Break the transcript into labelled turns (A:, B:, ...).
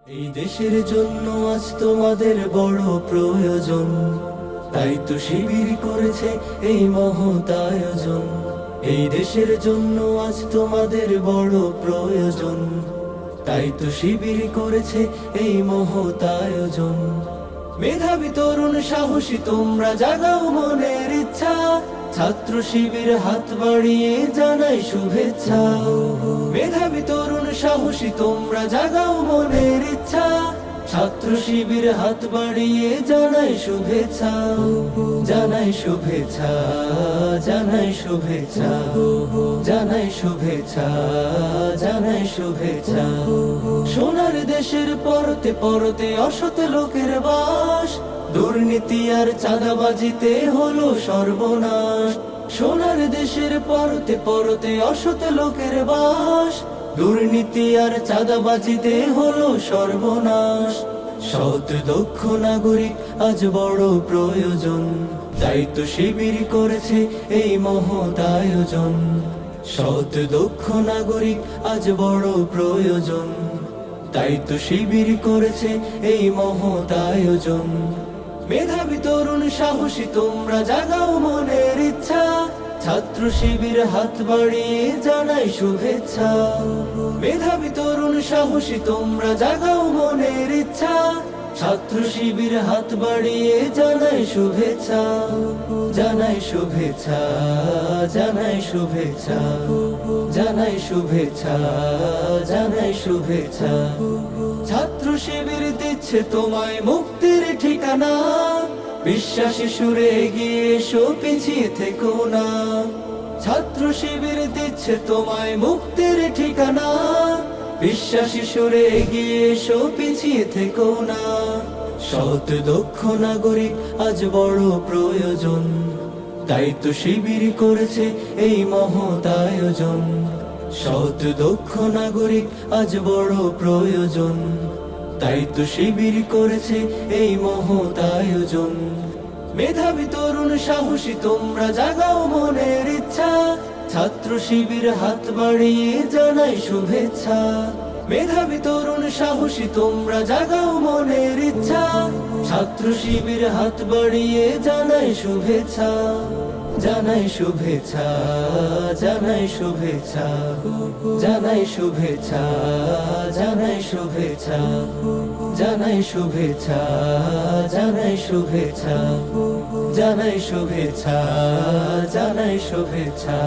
A: এই দেশের জন্য আজ তোমাদের বড় প্রয়োজন, তাই তো শিবির করেছে এই মহৎ আয়োজন। এই দেশের জন্য আজ তোমাদের বড় প্রয়োজন, তাই তো শিবির করেছে এই মহৎ আয়োজন। মেধাবী তরুণ সাহসী তোমরা জাগাও মনের ইচ্ছা, ছাত্র শিবির হাত বাড়িয়ে জানাই শুভেচ্ছা। মেধাবী তরুণ সাহসী তোমরা জাগাও মনের ইচ্ছা, ছাত্র শিবির হাত বাড়িয়ে জানাই শুভেচ্ছা। জানাই শুভেচ্ছা, জানাই শুভেচ্ছা, জানাই শুভেচ্ছা, জানাই শুভেচ্ছা। সোনার দেশের পরতে পরতে অসৎ লোকের বাস, দুর্নীতি আর চাঁদাবাজিতে হলো সর্বনাশ। সোনার দেশের পরতে পরতে অসৎ লোকের বাস, দুর্নীতি আর চাঁদাবাজিতে হলো সর্বনাশ। সৎ দক্ষ নাগরিক আজ বড় প্রয়োজন, তাই তো শিবির করেছে এই মহৎ আয়োজন। সৎ দক্ষ নাগরিক আজ বড় প্রয়োজন, তাই তো শিবির করেছে এই মহৎ আয়োজন। মেধাবী তরুণ সাহসী তোমরা জাগাও মনের ইচ্ছা, ছাত্র শিবির হাত বাড়িয়ে জানাই শুভেচ্ছা। মেধাবী তরুণ সাহসী তোমরা জাগাও মনের ইচ্ছা, ছাত্র শিবির হাত বাড়িয়ে জানাই শুভেচ্ছা। জানাই শুভেচ্ছা, জানাই শুভেচ্ছা, জানাই শুভেচ্ছা, জানাই শুভেচ্ছা। ছাত্র শিবির দিচ্ছে তোমায় মুক্তির ঠিকানা, বিশ্বাসী সুরে এগিয়ে এসো পিছিয়ে থেকো না। ছাত্র শিবির দিচ্ছে তোমায় মুক্তির ঠিকানা, বিশ্বাসী সুরে এগিয়ে এসো পিছিয়ে থেকো না। সৎ দক্ষ নাগরিক আজ বড় প্রয়োজন, তাই তো শিবির করেছে এই মহৎ আয়োজন। সৎ দক্ষ নাগরিক আজ বড় প্রয়োজন, তাই তো শিবির করেছে এই মহৎ আয়োজন। মেধাবী তরুণ সাহসী তোমরা জাগাও মনের ইচ্ছা, ছাত্র শিবির হাত বাড়িয়ে জানাই শুভেচ্ছা। মেধাবী তরুণ সাহসী তোমরা জাগাও মনের ইচ্ছা, ছাত্র শিবির হাত বাড়িয়ে জানাই শুভেচ্ছা। জানাই শুভেচ্ছা, জানাই শুভেচ্ছা, জানাই শুভেচ্ছা, জানাই শুভেচ্ছা, জানাই শুভেচ্ছা, জানাই শুভেচ্ছা, জানাই শুভেচ্ছা, জানাই শুভেচ্ছা।